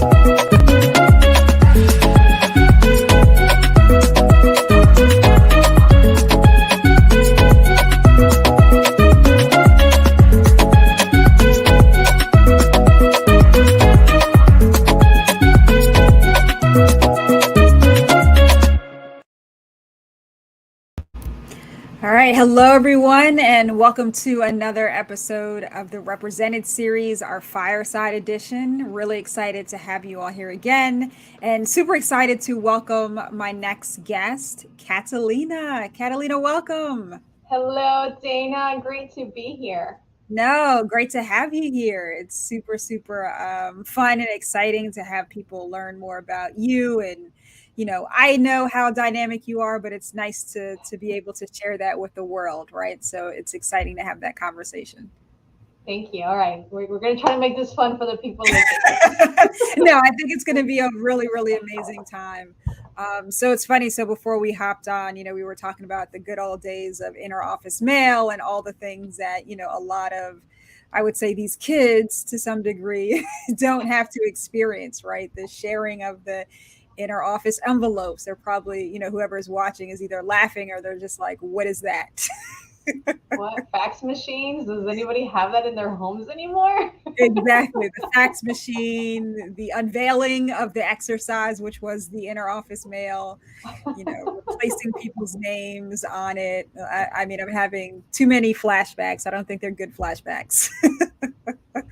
All right. Hello, everyone, and welcome to another episode of the Represented series, our Fireside edition. Really excited to have you all here again, and super excited to welcome my next guest, Catalina. Catalina, welcome. Hello, Dana. Great to be here. No, great to have you here. It's super fun and exciting to have people learn more about you. And, I know how dynamic you are, but it's nice to be able to share that with the world, right? So it's exciting to have that conversation. Thank you. All right. We're going to try to make this fun for the people listening. No, I think it's going to be a really amazing time. So it's funny. So before we hopped on, we were talking about the good old days of inter-office mail and all the things that, a lot of, I would say, these kids to some degree don't have to experience, right? The sharing of the inter-office envelopes. They're probably, whoever is watching is either laughing or they're just like, what is that? What? Fax machines? Does anybody have that in their homes anymore? Exactly. The fax machine, the unveiling of the exercise, which was the inter-office mail, replacing people's names on it. I mean, I'm having too many flashbacks. I don't think they're good flashbacks.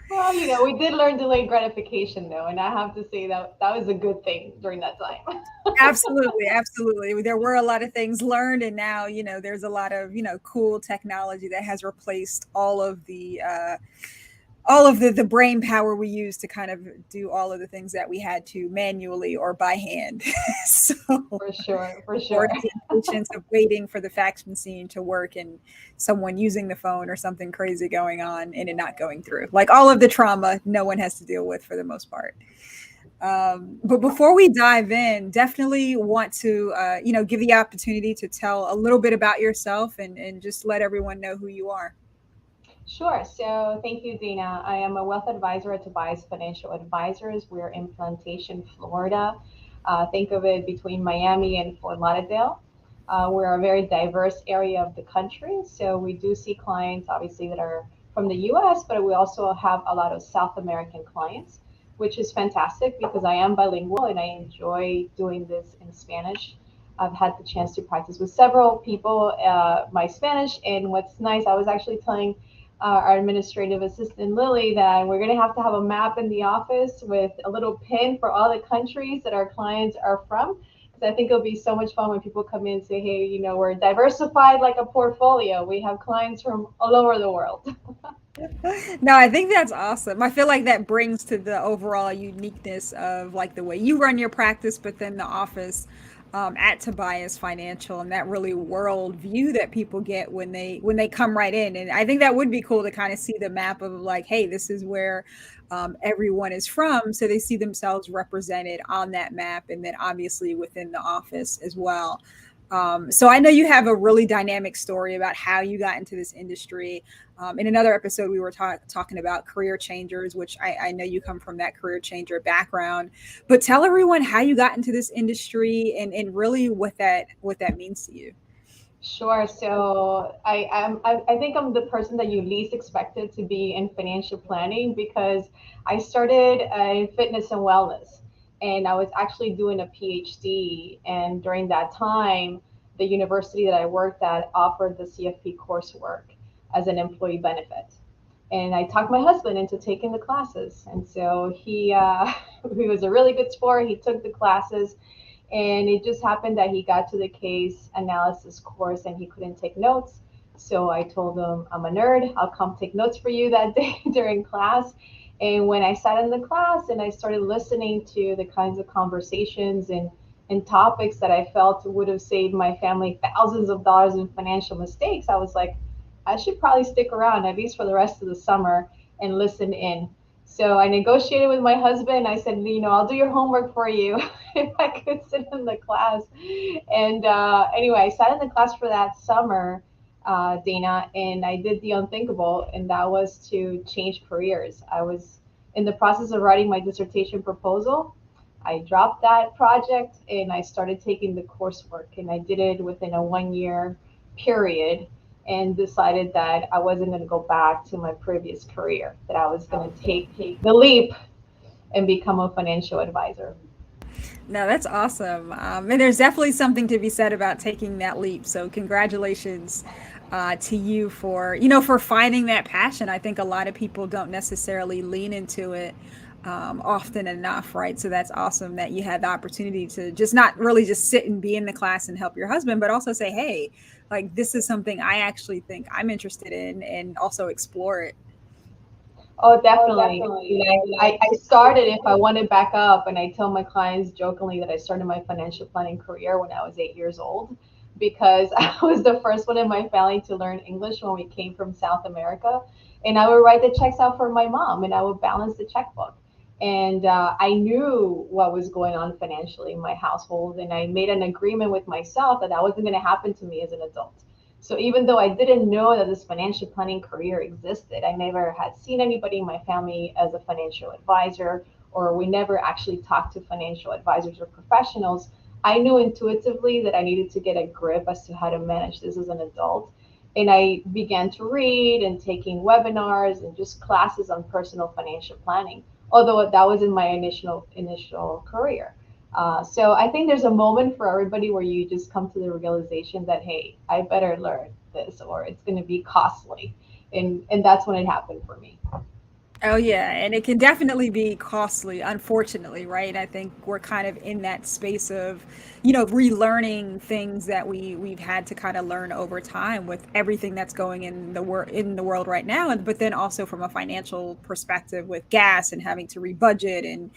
Well, we did learn delayed gratification, though, and I have to say that was a good thing during that time. Absolutely. There were a lot of things learned, and now, there's a lot of, cool technology that has replaced all of the brain power we use to kind of do all of the things that we had to manually or by hand. So For sure. the impatience of waiting for the fax machine to work and someone using the phone or something crazy going on and it not going through. Like all of the trauma no one has to deal with for the most part. But before we dive in, definitely want to, give the opportunity to tell a little bit about yourself and just let everyone know who you are. Sure. So thank you, Dana. I am a wealth advisor at Tobias Financial Advisors. We're in Plantation, Florida. Think of it between Miami and Fort Lauderdale. We're a very diverse area of the country. So we do see clients, obviously, that are from the US, but we also have a lot of South American clients, which is fantastic because I am bilingual and I enjoy doing this in Spanish. I've had the chance to practice with several people my Spanish. And what's nice, I was actually telling our administrative assistant Lily that we're going to have a map in the office with a little pin for all the countries that our clients are from. Because I think it'll be so much fun when people come in and say, hey, we're diversified like a portfolio. We have clients from all over the world. No, I think that's awesome. I feel like that brings to the overall uniqueness of like the way you run your practice, but then the office at Tobias Financial and that really world view that people get when they come right in. And I think that would be cool to kind of see the map of like, hey, this is where everyone is from, so they see themselves represented on that map, and then obviously within the office as well. So I know you have a really dynamic story about how you got into this industry. In another episode, we were talking about career changers, which I know you come from that career changer background. But tell everyone how you got into this industry and really what that means to you. Sure. So I think I'm the person that you least expected to be in financial planning because I started in fitness and wellness, and I was actually doing a PhD. And during that time, the university that I worked at offered the CFP coursework as an employee benefit. And I talked my husband into taking the classes, and so he he was a really good sport. He took the classes, and it just happened that he got to the case analysis course and he couldn't take notes. So I told him, I'm a nerd. I'll come take notes for you that day during class. And when I sat in the class and I started listening to the kinds of conversations and topics that I felt would have saved my family thousands of dollars in financial mistakes, I was like, I should probably stick around at least for the rest of the summer and listen in. So I negotiated with my husband. I said, I'll do your homework for you if I could sit in the class. And anyway, I sat in the class for that summer, Dana, and I did the unthinkable, and that was to change careers. I was in the process of writing my dissertation proposal, I dropped that project and I started taking the coursework. And I did it within a 1 year period and decided that I wasn't going to go back to my previous career, that I was going to take the leap and become a financial advisor. No, that's awesome. And there's definitely something to be said about taking that leap. So congratulations to you for, for finding that passion. I think a lot of people don't necessarily lean into it often enough, right? So that's awesome that you had the opportunity to just not really just sit and be in the class and help your husband, but also say, hey, like this is something I actually think I'm interested in, and also explore it. Oh, definitely. I started, if I want to back up, and I tell my clients jokingly that I started my financial planning career when I was 8 years old because I was the first one in my family to learn English when we came from South America. And I would write the checks out for my mom and I would balance the checkbook. And I knew what was going on financially in my household. And I made an agreement with myself that that wasn't going to happen to me as an adult. So even though I didn't know that this financial planning career existed, I never had seen anybody in my family as a financial advisor, or we never actually talked to financial advisors or professionals. I knew intuitively that I needed to get a grip as to how to manage this as an adult. And I began to read and taking webinars and just classes on personal financial planning, although that was in my initial career. So I think there's a moment for everybody where you just come to the realization that, hey, I better learn this or it's going to be costly. And that's when it happened for me. Oh yeah, and it can definitely be costly, unfortunately, right? I think we're kind of in that space of, relearning things that we've had to kind of learn over time with everything that's going in the world right now, and but then also from a financial perspective with gas and having to rebudget and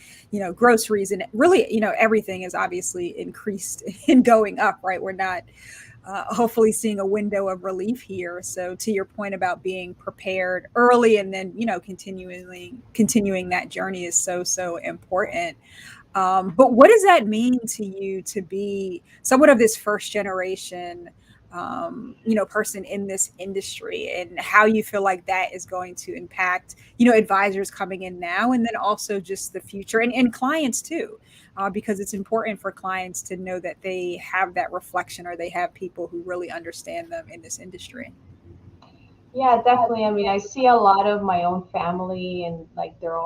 groceries and really everything is obviously increased and going up, right? We're not hopefully seeing a window of relief here. So to your point about being prepared early and then continuing that journey is so important. But what does that mean to you to be somewhat of this first generation, person in this industry, and how you feel like that is going to impact, advisors coming in now, and then also just the future and clients too, because it's important for clients to know that they have that reflection or they have people who really understand them in this industry. Yeah, definitely. I mean, I see a lot of my own family and like their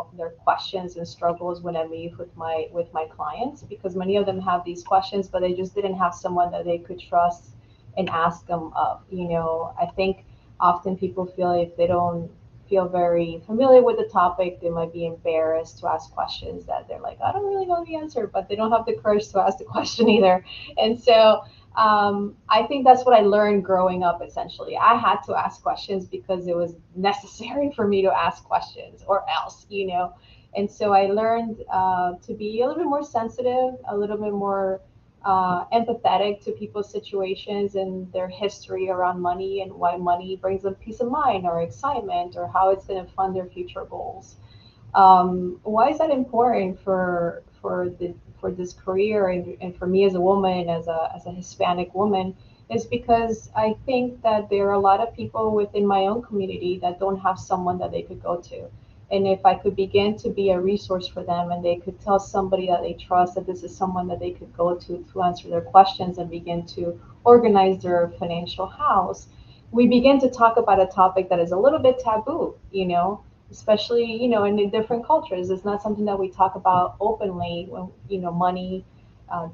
questions and struggles when I meet with my clients because many of them have these questions, but they just didn't have someone that they could trust and ask them of. I think often people feel if they don't feel very familiar with the topic, they might be embarrassed to ask questions that they're like, I don't really know the answer, but they don't have the courage to ask the question either. And so I think that's what I learned growing up. Essentially, I had to ask questions because it was necessary for me to ask questions, or else. And so I learned to be a little bit more sensitive, a little bit more empathetic to people's situations and their history around money and why money brings them peace of mind or excitement or how it's going to fund their future goals. Why is that important for this career and for me as a woman, as a Hispanic woman, is because I think that there are a lot of people within my own community that don't have someone that they could go to. And if I could begin to be a resource for them and they could tell somebody that they trust that this is someone that they could go to answer their questions and begin to organize their financial house, we begin to talk about a topic that is a little bit taboo, especially in the different cultures. It's not something that we talk about openly when money,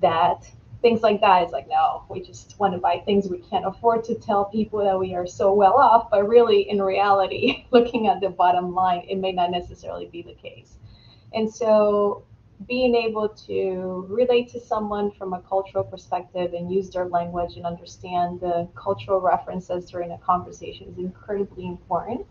debt, things like that. It's like, no, we just want to buy things we can't afford to tell people that we are so well off, but really in reality looking at the bottom line, it may not necessarily be the case. And so being able to relate to someone from a cultural perspective and use their language and understand the cultural references during a conversation is incredibly important.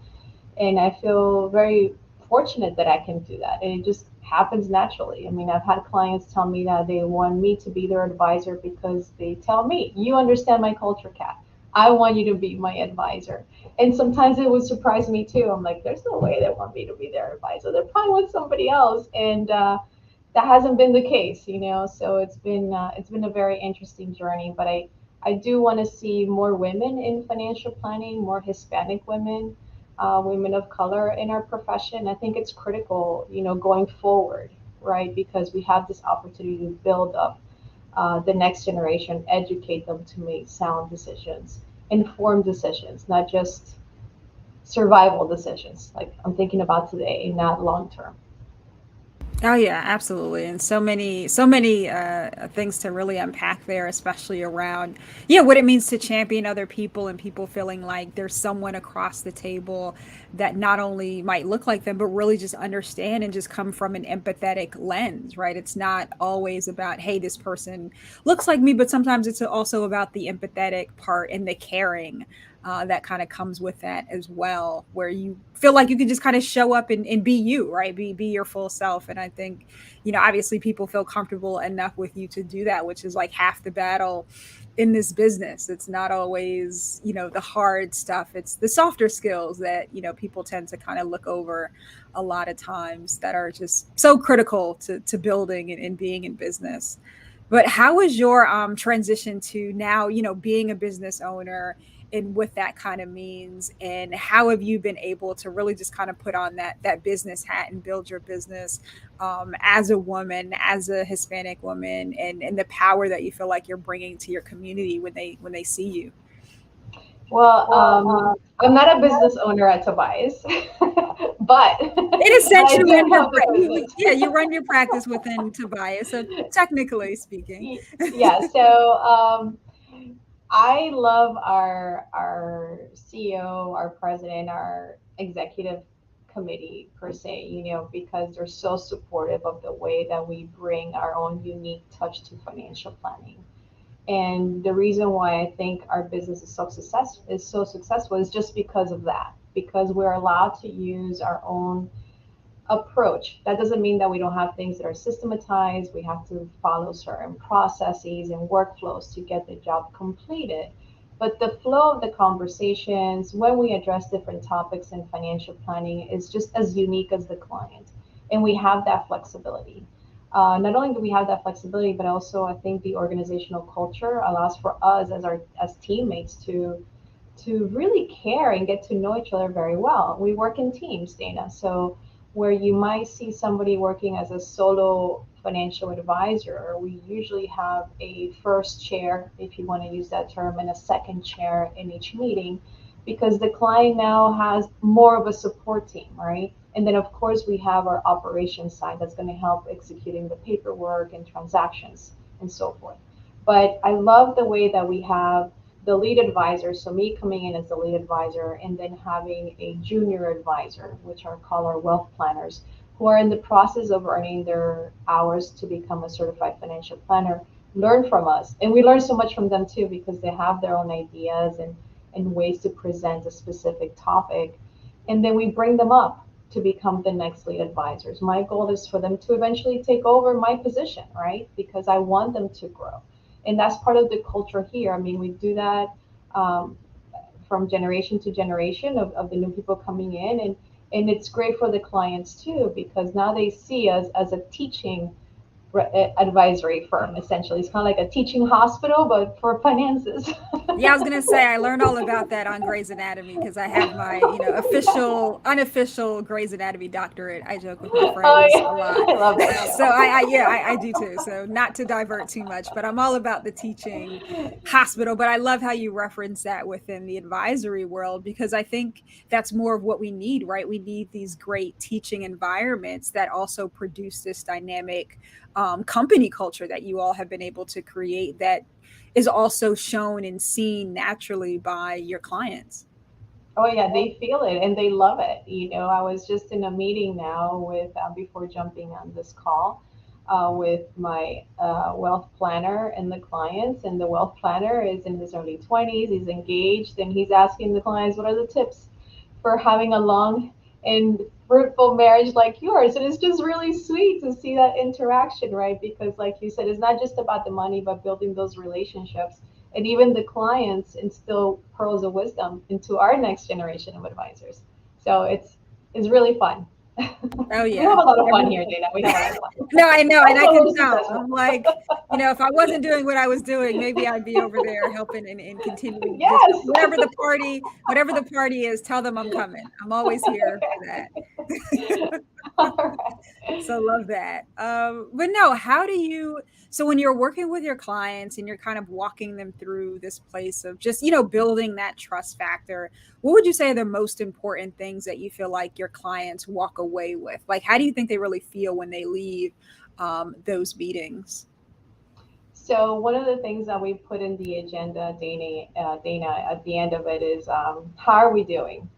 And I feel very fortunate that I can do that. And it just happens naturally. I mean, I've had clients tell me that they want me to be their advisor because they tell me, you understand my culture, Kat. I want you to be my advisor. And sometimes it would surprise me too. I'm like, there's no way they want me to be their advisor. They're probably with somebody else. And that hasn't been the case. So it's been a very interesting journey. But I do want to see more women in financial planning, more Hispanic women, women of color in our profession. I think it's critical, going forward, right? Because we have this opportunity to build up the next generation, educate them to make sound decisions, informed decisions, not just survival decisions, like I'm thinking about today, not long term. Oh yeah, absolutely. And so many things to really unpack there, especially around, yeah, what it means to champion other people and people feeling like there's someone across the table that not only might look like them, but really just understand and just come from an empathetic lens, right? It's not always about, hey, this person looks like me, but sometimes it's also about the empathetic part and the caring that kind of comes with that as well, where you feel like you can just kind of show up and be you, right? Be your full self. And I think, obviously people feel comfortable enough with you to do that, which is like half the battle in this business. It's not always, the hard stuff. It's the softer skills that, people tend to kind of look over a lot of times that are just so critical to building and being in business. But how was your transition to now, being a business owner and what that kind of means, and how have you been able to really just kind of put on that business hat and build your business as a woman, as a Hispanic woman, and the power that you feel like you're bringing to your community when they see you? Well, I'm not a business owner at Tobias, but In a but sense, I you do run your have the business. yeah, you run your practice within Tobias, so technically speaking. Yeah, so I love our CEO, our president, our executive committee per se, because they're so supportive of the way that we bring our own unique touch to financial planning. And the reason why I think our business is so successful is just because of that, because we're allowed to use our own approach. That doesn't mean that we don't have things that are systematized. We have to follow certain processes and workflows to get the job completed. But the flow of the conversations when we address different topics in financial planning is just as unique as the client. And we have that flexibility. Not only do we have that flexibility, but also I think the organizational culture allows for us as teammates to really care and get to know each other very well. We work in teams, Dana. So where you might see somebody working as a solo financial advisor, we usually have a first chair, if you want to use that term, and a second chair in each meeting because the client now has more of a support team, right? And then, of course, we have our operations side that's going to help executing the paperwork and transactions and so forth. But I love the way that we have the lead advisor, so me coming in as the lead advisor, and then having a junior advisor, which are called our wealth planners, who are in the process of earning their hours to become a certified financial planner, learn from us. And we learn so much from them too, because they have their own ideas and ways to present a specific topic. And then we bring them up to become the next lead advisors. My goal is for them to eventually take over my position, right? Because I want them to grow, and that's part of the culture here. I mean, we do that um, from generation to generation of the new people coming in, and it's great for the clients too because now they see us as a teaching advisory firm. Essentially, it's kind of like a teaching hospital but for finances. Yeah, I was gonna say I learned all about that on Grey's Anatomy because I have my, official, unofficial Grey's Anatomy doctorate. I joke with my Oh friends a yeah, lot. I love that So show. I do too. So not to divert too much, but I'm all about the teaching hospital. But I love how you reference that within the advisory world because I think that's more of what we need, right? We need these great teaching environments that also produce this dynamic company culture that you all have been able to create that is also shown and seen naturally by your clients. Oh yeah, they feel it and they love it. I was just in a meeting now with before jumping on this call with my wealth planner and the clients, and the wealth planner is in his early 20s. He's engaged, and he's asking the clients, "What are the tips for having a long and fruitful marriage like yours?" And it's just really sweet to see that interaction, right? Because, like you said, it's not just about the money, but building those relationships. And even the clients instill pearls of wisdom into our next generation of advisors. So it's really fun. Oh We have yeah. a lot of fun here, Dana. We have a lot of fun. No, I know, and I Also can very tell. successful. I'm like, if I wasn't doing what I was doing, maybe I'd be over there helping and continuing this Yes. whatever the party is, tell them I'm coming. I'm always here for that. All right. So love that. But no, how do you, so when you're working with your clients and you're kind of walking them through this place of just, building that trust factor, what would you say are the most important things that you feel like your clients walk away with? Like, how do you think they really feel when they leave those meetings? So one of the things that we put in the agenda, Dana, at the end of it is how are we doing?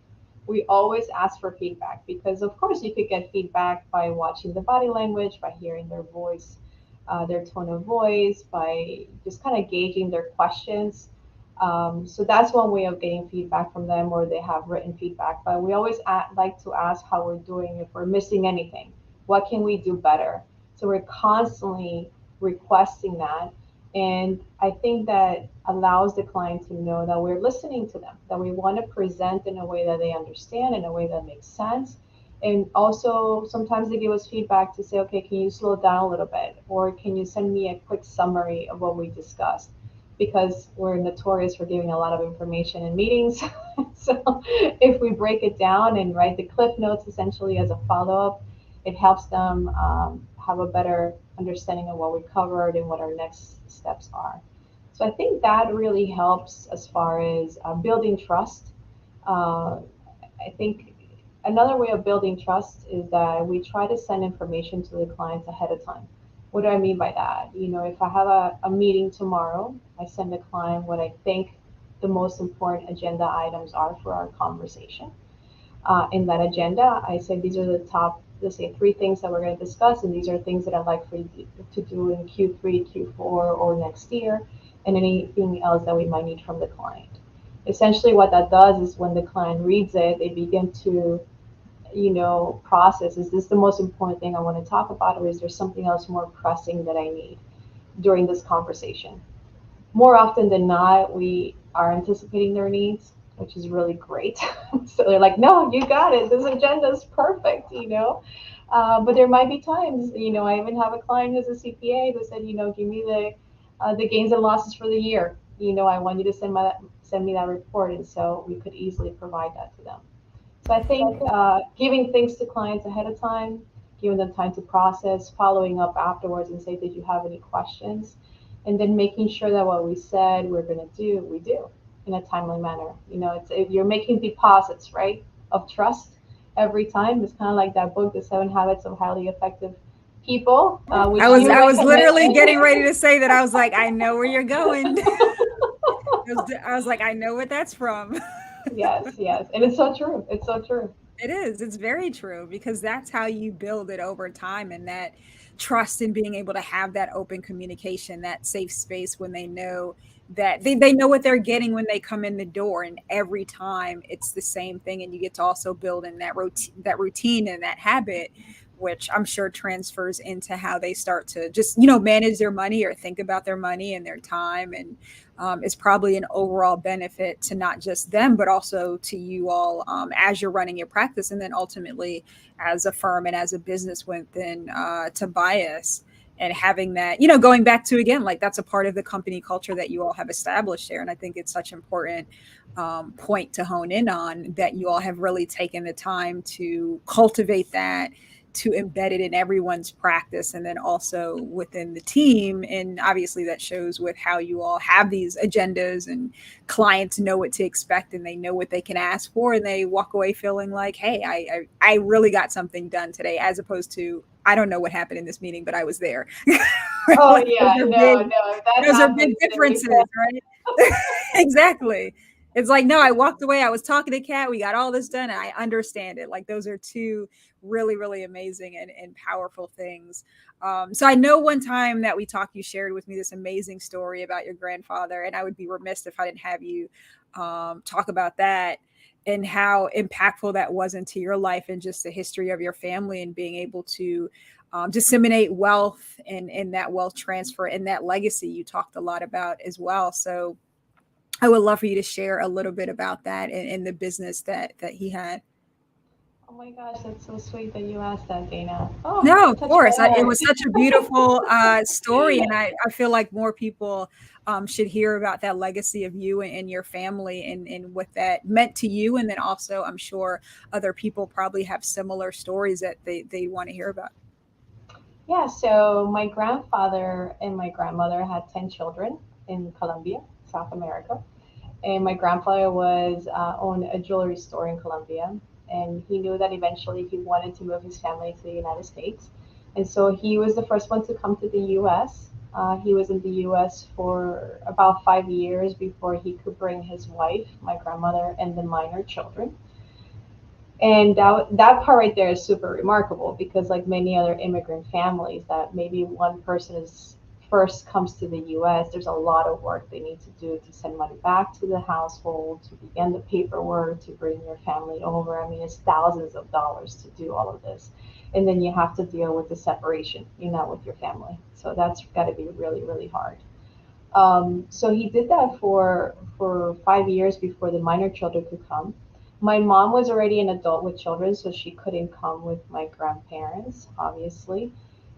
We always ask for feedback because, of course, you could get feedback by watching the body language, by hearing their voice, their tone of voice, by just kind of gauging their questions. So that's one way of getting feedback from them, or they have written feedback. But we always like to ask how we're doing, if we're missing anything, what can we do better? So we're constantly requesting that. And I think that allows the client to know that we're listening to them, that we want to present in a way that they understand, in a way that makes sense. And also, sometimes they give us feedback to say, okay, can you slow down a little bit? Or can you send me a quick summary of what we discussed? Because we're notorious for giving a lot of information in meetings. So if we break it down and write the cliff notes essentially as a follow up, it helps them have a better understanding of what we covered and what our next steps are. So I think that really helps as far as building trust. Uh, I think another way of building trust is that we try to send information to the clients ahead of time. What do I mean by that? If I have a meeting tomorrow, I send the client what I think the most important agenda items are for our conversation. In that agenda, I said these are the top, let's say, three things that we're going to discuss, and these are things that I'd like for you to do in Q3, Q4, or next year, and anything else that we might need from the client. Essentially, what that does is when the client reads it, they begin to, process: is this the most important thing I want to talk about, or is there something else more pressing that I need during this conversation? More often than not, we are anticipating their needs, which is really great. So they're like, no, you got it. This agenda is perfect. But there might be times, I even have a client who's a CPA who said, give me the gains and losses for the year. I want you to send me that report, and so we could easily provide that to them. So I think giving things to clients ahead of time, giving them time to process, following up afterwards and say, did you have any questions? And then making sure that what we said we're going to do, we do in a timely manner. You're making deposits, right, of trust every time. It's kind of like that book, The 7 Habits of Highly Effective People, which I was you I was literally recommended. getting ready to say that. I was like, I know where you're going. I was like, I know what that's from. Yes, yes. And it's so true. It's so true. It is. It's very true because that's how you build it over time, and that trust in being able to have that open communication, that safe space when they know that they know what they're getting when they come in the door. And every time it's the same thing. And you get to also build in that routine and that habit, which I'm sure transfers into how they start to just, manage their money or think about their money and their time. And is probably an overall benefit to not just them, but also to you all as you're running your practice, and then ultimately as a firm and as a business within Tobias. And having that, going back to again, like that's a part of the company culture that you all have established there. And I think it's such an important point to hone in on, that you all have really taken the time to cultivate that, to embed it in everyone's practice, and then also within the team. And obviously that shows with how you all have these agendas, and clients know what to expect and they know what they can ask for, and they walk away feeling like, hey, I really got something done today, as opposed to, I don't know what happened in this meeting, but I was there. Oh, Like yeah. No, no, that those are big happens to me. differences, right? Exactly. It's like, no, I walked away. I was talking to Kat. We got all this done. And I understand it. Like those are two really, really amazing and powerful things. So I know one time that we talked, you shared with me this amazing story about your grandfather, and I would be remiss if I didn't have you talk about that and how impactful that was into your life and just the history of your family, and being able to disseminate wealth and that wealth transfer and that legacy you talked a lot about as well. So I would love for you to share a little bit about that and the business that he had. Oh my gosh, that's so sweet that you asked that, Dana. Oh, No, of touch course. my It heart. was such a beautiful story, and I feel like more people should hear about that legacy of you and your family, and what that meant to you. And then also, I'm sure other people probably have similar stories that they want to hear about. Yeah, so my grandfather and my grandmother had 10 children in Colombia, South America. And my grandfather was owned a jewelry store in Colombia, and he knew that eventually he wanted to move his family to the United States, and so he was the first one to come to the U.S. He was in the U.S. for about 5 years before he could bring his wife, my grandmother, and the minor children. And that part right there is super remarkable because, like many other immigrant families, that maybe one person is first comes to the U.S., there's a lot of work they need to do to send money back to the household, to begin the paperwork, to bring your family over. I mean, it's thousands of dollars to do all of this. And then you have to deal with the separation, you're not with your family. So that's got to be really, really hard. So he did that for 5 years before the minor children could come. My mom was already an adult with children, so she couldn't come with my grandparents, obviously.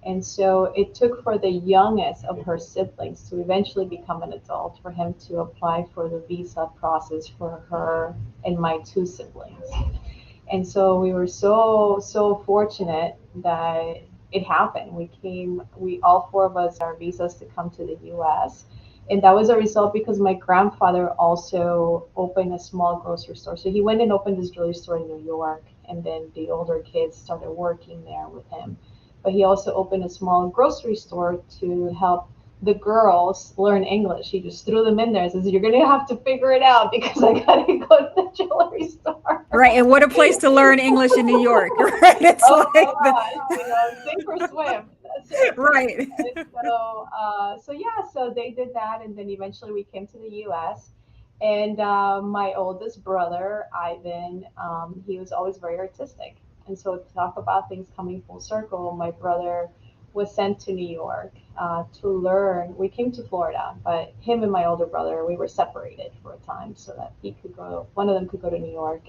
And so it took for the youngest of her siblings to eventually become an adult for him to apply for the visa process for her and my two siblings. And so we were so fortunate that it happened. We all four of us got our visas to come to the US. And that was a result because my grandfather also opened a small grocery store. So he went and opened this jewelry store in New York, and then the older kids started working there with him. But he also opened a small grocery store to help the girls learn English. He just threw them in there and says, "You're gonna have to figure it out because I gotta go to the jewelry store." Right, and what a place to learn English in New York, right? It's Oh my like the God, sink or swim. That's it. right. And so yeah, so they did that, and then eventually we came to the U.S. And my oldest brother, Ivan, he was always very artistic, and so to talk about things coming full circle, my brother was sent to New York to learn. We came to Florida, but him and my older brother, we were separated for a time so that he could go. One of them could go to New York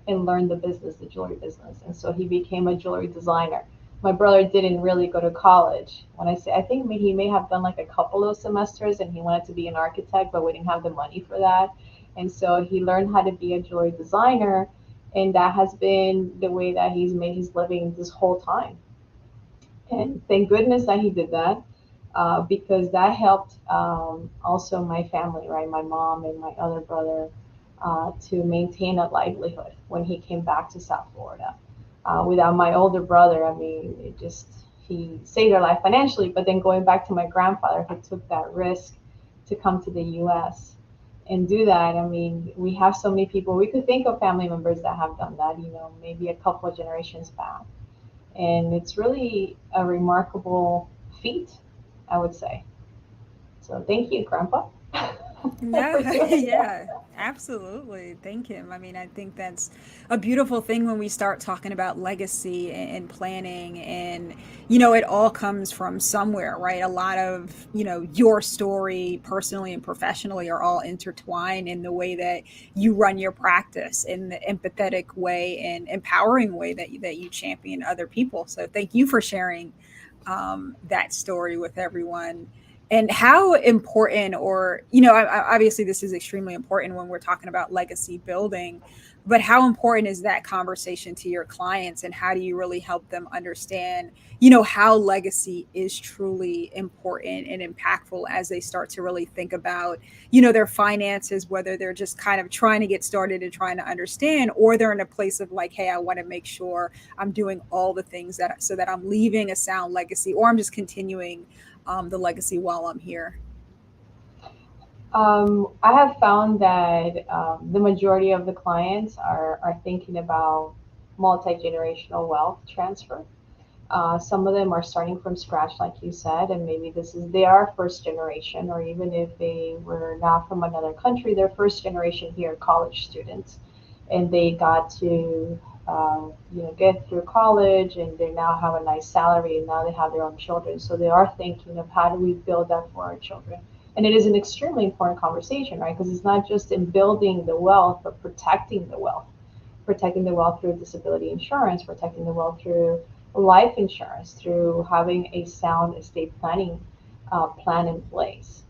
and learn the business, the jewelry business. And so he became a jewelry designer. My brother didn't really go to college. When I say, I think he may have done like a couple of semesters and he wanted to be an architect, but we didn't have the money for that. And so he learned how to be a jewelry designer. And that has been the way that he's made his living this whole time. And thank goodness that he did that because that helped also my family, right? My mom and my other brother to maintain a livelihood when he came back to South Florida. Without my older brother, I mean, he saved our life financially, but then going back to my grandfather who took that risk to come to the US and do that. I mean, we have so many people, we could think of family members that have done that, maybe a couple of generations back. And it's really a remarkable feat, I would say. So thank you, Grandpa, No, for doing that. yeah, absolutely. Thank him. I mean, I think that's a beautiful thing when we start talking about legacy and planning, and, it all comes from somewhere, right? A lot of, your story personally and professionally are all intertwined in the way that you run your practice, in the empathetic way and empowering way that you champion other people. So thank you for sharing that story with everyone. And how important, or obviously this is extremely important when we're talking about legacy building, but how important is that conversation to your clients, and how do you really help them understand how legacy is truly important and impactful as they start to really think about their finances, whether they're just kind of trying to get started and trying to understand, or they're in a place of like, hey, I want to make sure I'm doing all the things that so that I'm leaving a sound legacy, or I'm just continuing the legacy while I'm here. I have found that the majority of the clients are thinking about multi generational wealth transfer. Some of them are starting from scratch, like you said, and maybe they are first generation, or even if they were not from another country, they're first generation here, college students, and they got to get through college, and they now have a nice salary, and now they have their own children. So they are thinking of how do we build that for our children, and it is an extremely important conversation, right? Because it's not just in building the wealth, but protecting the wealth protecting the wealth through disability insurance, protecting the wealth through life insurance, through having a sound estate planning plan in place.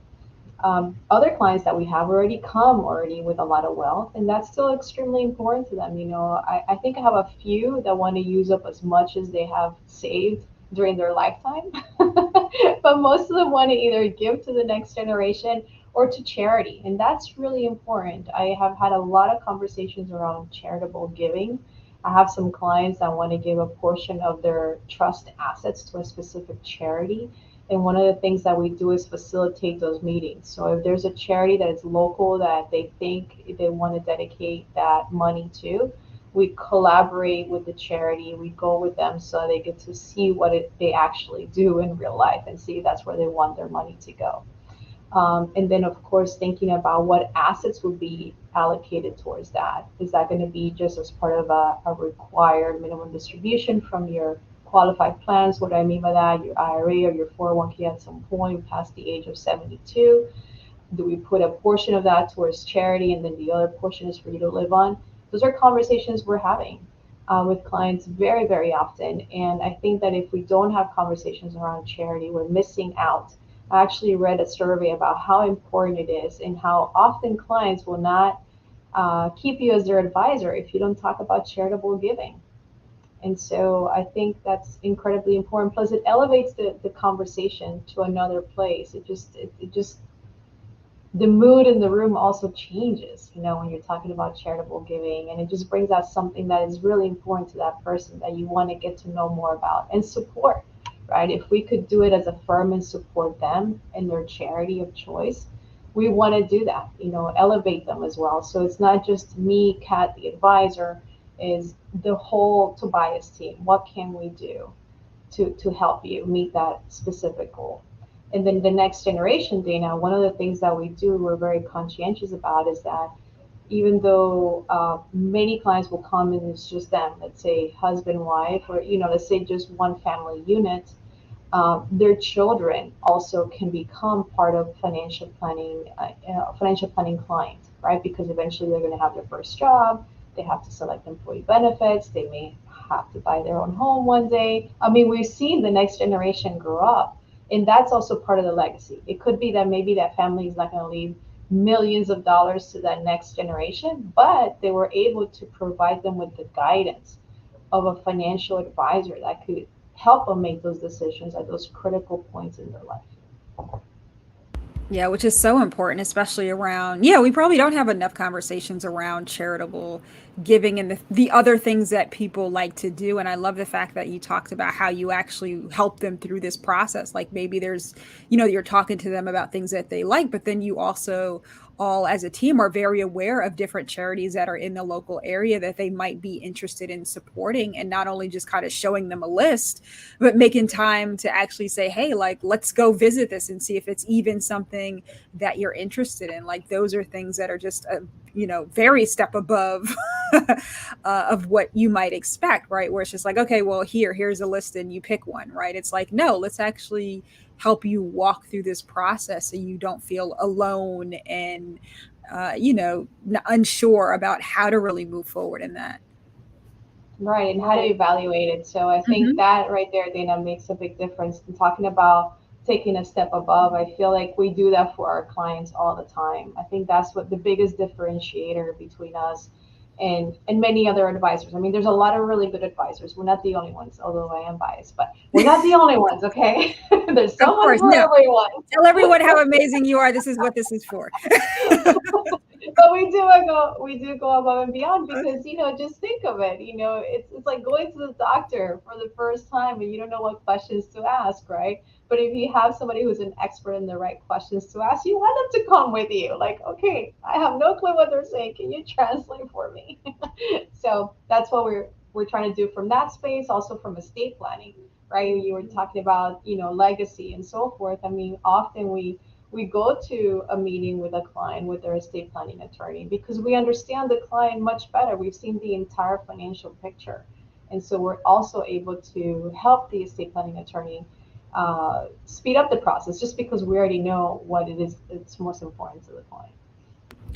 Other clients that we have already come already with a lot of wealth, and that's still extremely important to them. I think I have a few that want to use up as much as they have saved during their lifetime, but most of them want to either give to the next generation or to charity, and that's really important. I have had a lot of conversations around charitable giving. I have some clients that want to give a portion of their trust assets to a specific charity, and one of the things that we do is facilitate those meetings. So if there's a charity that is local that they think they want to dedicate that money to, we collaborate with the charity. We go with them so they get to see what they actually do in real life and see that's where they want their money to go. And then, of course, thinking about what assets would be allocated towards that. Is that going to be just as part of a required minimum distribution from your qualified plans? What do I mean by that? Your IRA or your 401k at some point past the age of 72? Do we put a portion of that towards charity and then the other portion is for you to live on? Those are conversations we're having with clients very, very often. And I think that if we don't have conversations around charity, we're missing out. I actually read a survey about how important it is and how often clients will not keep you as their advisor if you don't talk about charitable giving. And so I think that's incredibly important. Plus, it elevates the conversation to another place. It just the mood in the room also changes, when you're talking about charitable giving, and it just brings out something that is really important to that person that you want to get to know more about and support, right? If we could do it as a firm and support them and their charity of choice, we want to do that, elevate them as well. So it's not just me, Kat, the advisor, is the whole Tobias team. What can we do to help you meet that specific goal? And then the next generation, Dana, one of the things that we do, we're very conscientious about, is that even though many clients will come and it's just them, let's say husband, wife, or, let's say just one family unit, their children also can become part of financial planning client, right? Because eventually they're going to have their first job. They have to select employee benefits. They may have to buy their own home one day. I mean, we've seen the next generation grow up, and that's also part of the legacy. It could be that maybe that family is not going to leave millions of dollars to that next generation, but they were able to provide them with the guidance of a financial advisor that could help them make those decisions at those critical points in their life. Yeah, which is so important, especially around, we probably don't have enough conversations around charitable giving and the other things that people like to do. And I love the fact that you talked about how you actually help them through this process. Like maybe there's, you're talking to them about things that they like, but then you also all as a team are very aware of different charities that are in the local area that they might be interested in supporting, and not only just kind of showing them a list, but making time to actually say, hey, like, let's go visit this and see if it's even something that you're interested in. Like those are things that are just very step above of what you might expect, right? Where it's just like, okay, well, here's a list and you pick one, right? It's like, no, let's actually help you walk through this process so you don't feel alone and unsure about how to really move forward in that. Right, and how to evaluate it. So I think Hmm. that right there, Dana, makes a big difference in talking about taking a step above. I feel like we do that for our clients all the time. I think that's what the biggest differentiator between us and many other advisors. I mean, there's a lot of really good advisors. We're not the only ones, although I am biased, but we're not the only ones, okay? There's Of someone course, for no. everyone. Tell everyone how amazing you are. This is what this is for. But we do go above and beyond because just think of it. It's like going to the doctor for the first time and you don't know what questions to ask, right? But if you have somebody who's an expert in the right questions to ask, you want them to come with you. Like, okay, I have no clue what they're saying. Can you translate for me? So that's what we're trying to do from that space, also from estate planning, right? You were talking about legacy and so forth. I mean, often we go to a meeting with a client with their estate planning attorney because we understand the client much better. We've seen the entire financial picture, and so we're also able to help the estate planning attorney speed up the process just because we already know what it is that's most important to the client.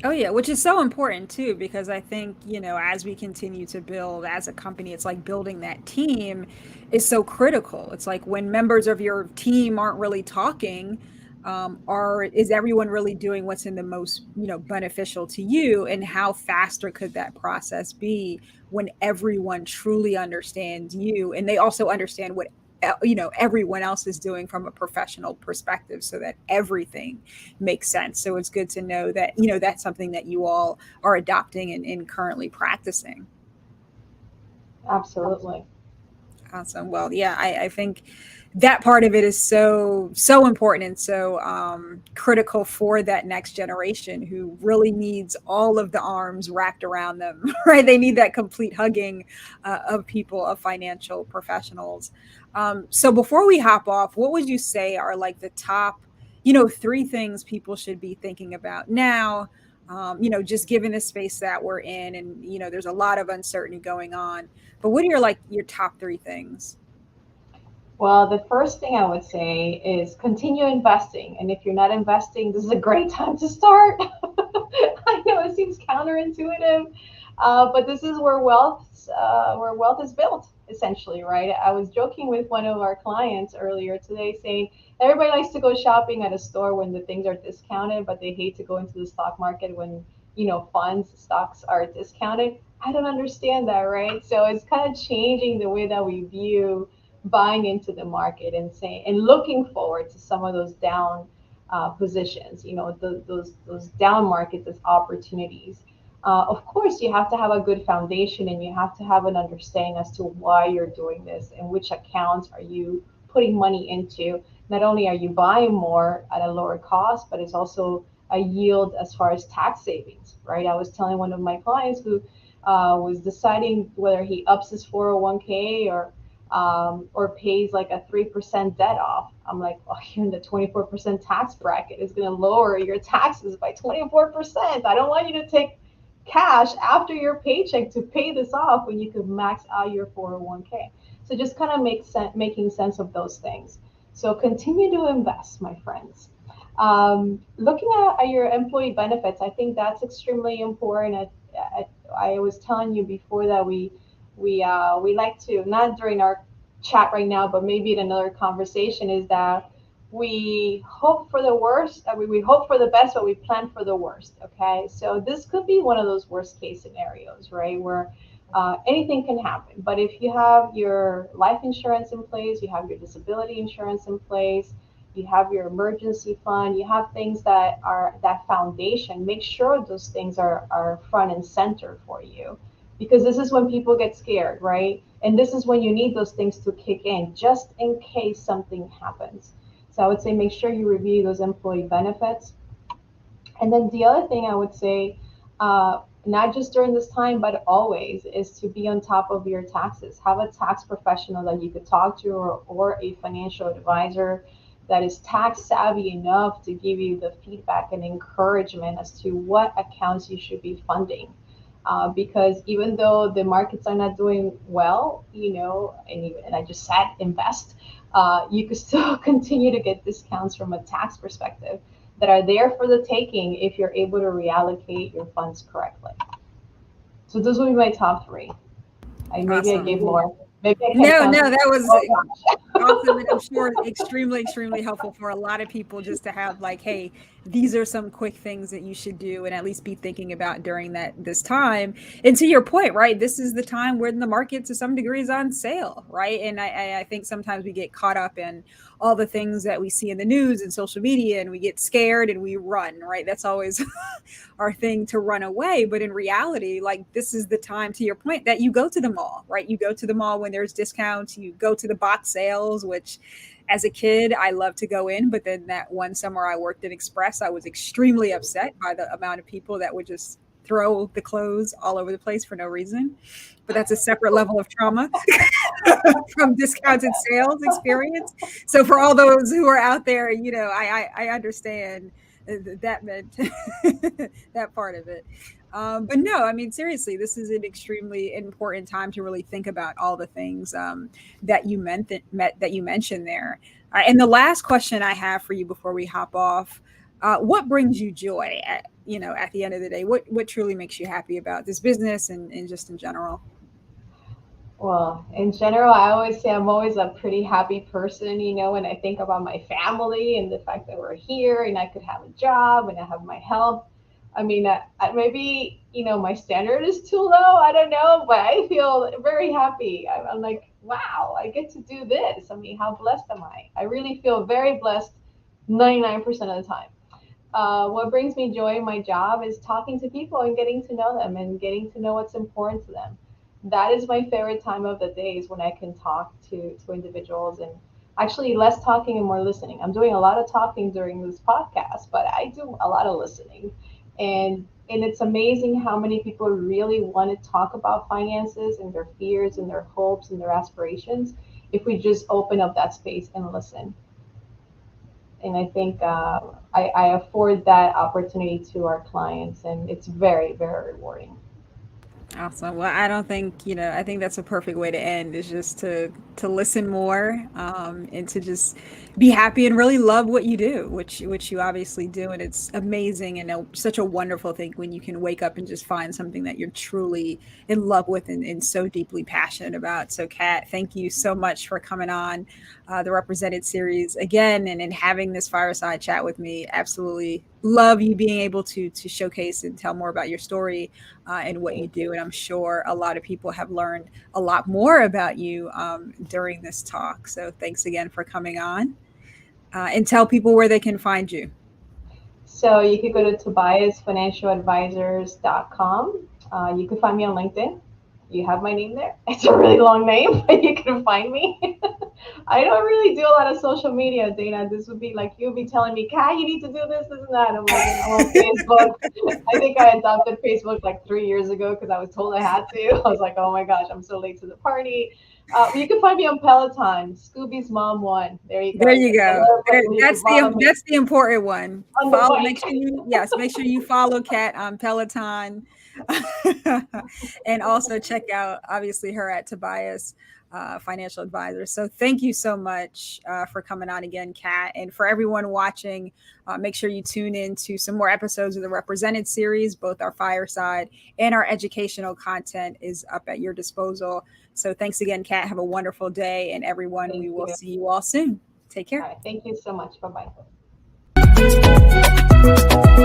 Oh yeah, which is so important too, because I think, as we continue to build as a company, it's like building that team is so critical. It's like when members of your team aren't really talking, or is everyone really doing what's in the most, beneficial to you? And how faster could that process be when everyone truly understands you and they also understand what everyone else is doing from a professional perspective, so that everything makes sense. So it's good to know that, that's something that you all are adopting and currently practicing. Absolutely. Awesome. Well, yeah, I think that part of it is so important and so critical for that next generation who really needs all of the arms wrapped around them, right? They need that complete hugging of people, of financial professionals. So before we hop off, what would you say are like the top, three things people should be thinking about now? Just given the space that we're in, and there's a lot of uncertainty going on, but what are your top three things? Well, the first thing I would say is continue investing. And if you're not investing, this is a great time to start. I know it seems counterintuitive, but this is where wealth is built, essentially, right? I was joking with one of our clients earlier today, saying everybody likes to go shopping at a store when the things are discounted, but they hate to go into the stock market when funds, stocks are discounted. I don't understand that, right? So it's kind of changing the way that we view buying into the market and saying and looking forward to some of those down positions, those down markets as opportunities. Of course, you have to have a good foundation and you have to have an understanding as to why you're doing this and which accounts are you putting money into. Not only are you buying more at a lower cost, but it's also a yield as far as tax savings, right? I was telling one of my clients who was deciding whether he ups his 401k or pays like a 3% debt off. I'm like, well, you're in the 24% tax bracket. It's going to lower your taxes by 24%. I don't want you to take cash after your paycheck to pay this off when you could max out your 401k. So just kind of making sense of those things. So continue to invest, my friends. Looking at your employee benefits, I think that's extremely important. I was telling you before that we like to, not during our chat right now, but maybe in another conversation, is that we hope for the worst. We hope for the best, but we plan for the worst. Okay, so this could be one of those worst case scenarios, right, where anything can happen. But if you have your life insurance in place, you have your disability insurance in place, you have your emergency fund, you have things that are that foundation. Make sure those things are front and center for you, because this is when people get scared, right? And this is when you need those things to kick in just in case something happens. So I would say make sure you review those employee benefits. And then the other thing I would say, not just during this time, but always, is to be on top of your taxes. Have a tax professional that you could talk to, or a financial advisor that is tax savvy enough to give you the feedback and encouragement as to what accounts you should be funding. Because even though the markets are not doing well, and I just said invest, you could still continue to get discounts from a tax perspective that are there for the taking if you're able to reallocate your funds correctly. So those would be my top three. Maybe I gave Awesome. more. Maybe I kept No, counting. no, that was Oh gosh. awesome. And I'm sure extremely, extremely helpful for a lot of people just to have like, hey, these are some quick things that you should do and at least be thinking about during this time. And to your point, right? This is the time when the market to some degree is on sale, right? And I think sometimes we get caught up in all the things that we see in the news and social media and we get scared and we run, right? That's always our thing, to run away. But in reality, like, this is the time, to your point, that you go to the mall, right? You go to the mall when there's discounts, you go to the box sales, which as a kid I love to go in, but then that one summer I worked at Express, I was extremely upset by the amount of people that would just throw the clothes all over the place for no reason. But that's a separate level of trauma from discounted sales experience. So for all those who are out there, I understand that meant that part of it. But no, I mean, seriously, this is an extremely important time to really think about all the things that you mentioned there. And the last question I have for you before we hop off, What brings you joy at the end of the day? What truly makes you happy about this business and just in general? Well, in general, I always say I'm always a pretty happy person, when I think about my family and the fact that we're here and I could have a job and I have my health. I mean, maybe, my standard is too low. I don't know, but I feel very happy. I'm like, wow, I get to do this. I mean, how blessed am I? I really feel very blessed 99% of the time. What brings me joy in my job is talking to people and getting to know them and getting to know what's important to them. That is my favorite time of the day is when I can talk to individuals and actually less talking and more listening. I'm doing a lot of talking during this podcast, but I do a lot of listening. And it's amazing how many people really want to talk about finances and their fears and their hopes and their aspirations if we just open up that space and listen. And I think I afford that opportunity to our clients, and it's very, very rewarding. Awesome. Well, I don't think, I think that's a perfect way to end is just to listen more, and to just be happy and really love what you do, which you obviously do. And it's amazing and such a wonderful thing when you can wake up and just find something that you're truly in love with and so deeply passionate about. So, Kat, thank you so much for coming on the Represented series again and having this fireside chat with me. Absolutely love you being able to showcase and tell more about your story and what you Thank do. you. And I'm sure a lot of people have learned a lot more about you during this talk. So thanks again for coming on, and tell people where they can find you. So you could go to tobiasfinancialadvisors.com. You can find me on LinkedIn. You have my name there. It's a really long name, but you can find me. I don't really do a lot of social media, Dana. This would be like you'd be telling me, Kai, you need to do this and that. I'm like, I'm on Facebook. I think I adopted Facebook like 3 years ago because I was told I had to. I was like, oh my gosh, I'm so late to the party. You can find me on Peloton, Scooby's Mom One. There you There go. you It's the go. little button. You can follow me That's the important one. on the Follow. bike. Make sure you follow Kat on Peloton, and also check out obviously her at Tobias Financial Advisor. So thank you so much for coming on again, Kat, and for everyone watching. Make sure you tune in to some more episodes of the Represented series. Both our fireside and our educational content is up at your disposal. So thanks again, Kat. Have a wonderful day, and everyone, we Thank will you. see you all soon. Take All care. right. Thank you so much. Bye bye.